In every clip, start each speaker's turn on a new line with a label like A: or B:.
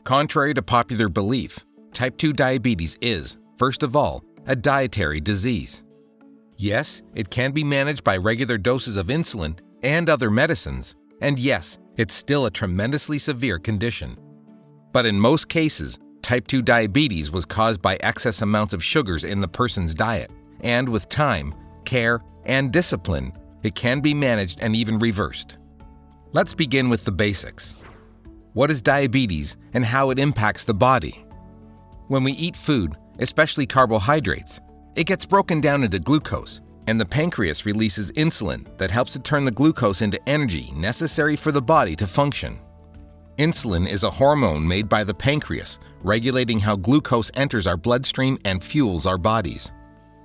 A: Contrary to popular belief, type 2 diabetes is, first of all, a dietary disease. Yes, it can be managed by regular doses of insulin and other medicines, and yes, it's still a tremendously severe condition. But in most cases, type 2 diabetes was caused by excess amounts of sugars in the person's diet, and with time, care, and discipline, it can be managed and even reversed. Let's begin with the basics. What is diabetes and how it impacts the body? When we eat food, especially carbohydrates, it gets broken down into glucose, and the pancreas releases insulin that helps to turn the glucose into energy necessary for the body to function. Insulin is a hormone made by the pancreas, regulating how glucose enters our bloodstream and fuels our bodies.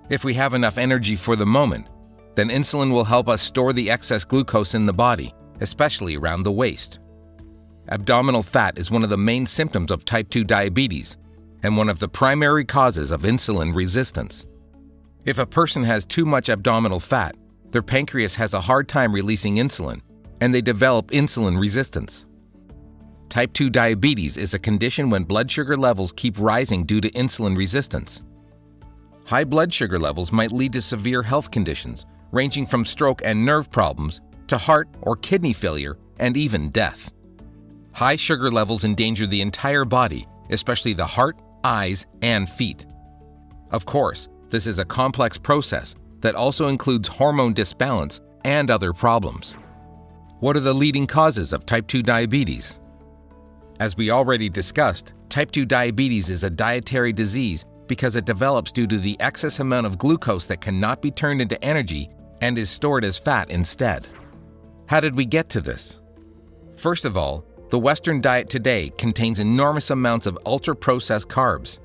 A: If we have enough energy for the moment, then insulin will help us store the excess glucose in the body, especially around the waist. Abdominal fat is one of the main symptoms of type 2 diabetes and one of the primary causes of insulin resistance. If a person has too much abdominal fat, their pancreas has a hard time releasing insulin, and they develop insulin resistance. Type 2 diabetes is a condition when blood sugar levels keep rising due to insulin resistance. High blood sugar levels might lead to severe health conditions, ranging from stroke and nerve problems to heart or kidney failure and even death. High sugar levels endanger the entire body, especially the heart, eyes, and feet. Of course, this is a complex process that also includes hormone disbalance and other problems. What are the leading causes of type 2 diabetes? As we already discussed, type 2 diabetes is a dietary disease because it develops due to the excess amount of glucose that cannot be turned into energy and is stored as fat instead. How did we get to this? First of all, the Western diet today contains enormous amounts of ultra-processed carbs.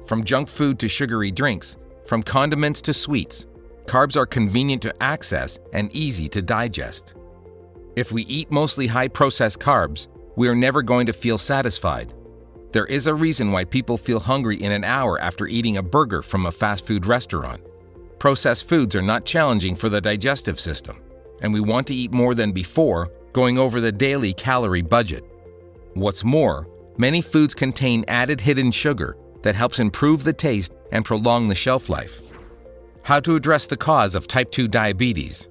A: From junk food to sugary drinks, from condiments to sweets, carbs are convenient to access and easy to digest. If we eat mostly high-processed carbs, we are never going to feel satisfied. There is a reason why people feel hungry in an hour after eating a burger from a fast food restaurant. Processed foods are not challenging for the digestive system, and we want to eat more than before, going over the daily calorie budget. What's more, many foods contain added hidden sugar that helps improve the taste and prolong the shelf life. How to address the cause of type 2 diabetes?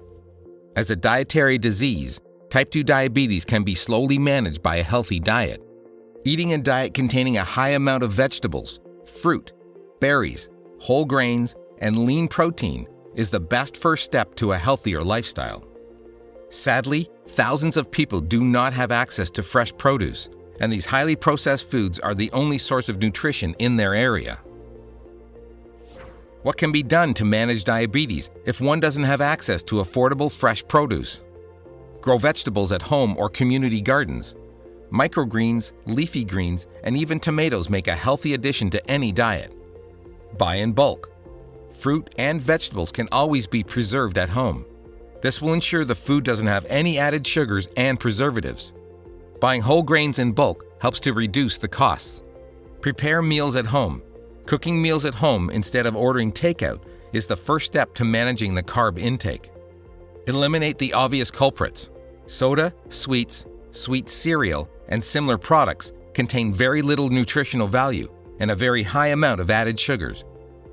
A: As a dietary disease, type 2 diabetes can be slowly managed by a healthy diet. Eating a diet containing a high amount of vegetables, fruit, berries, whole grains, and lean protein is the best first step to a healthier lifestyle. Sadly, thousands of people do not have access to fresh produce, and these highly processed foods are the only source of nutrition in their area. What can be done to manage diabetes if one doesn't have access to affordable fresh produce? Grow vegetables at home or community gardens. Microgreens, leafy greens, and even tomatoes make a healthy addition to any diet. Buy in bulk. Fruit and vegetables can always be preserved at home. This will ensure the food doesn't have any added sugars and preservatives. Buying whole grains in bulk helps to reduce the costs. Prepare meals at home. Cooking meals at home instead of ordering takeout is the first step to managing the carb intake. Eliminate the obvious culprits. Soda, sweets, sweet cereal, and similar products contain very little nutritional value and a very high amount of added sugars.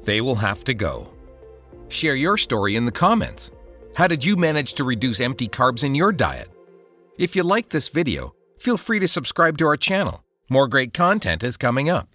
A: They will have to go. Share your story in the comments. How did you manage to reduce empty carbs in your diet? If you liked this video, feel free to subscribe to our channel. More great content is coming up.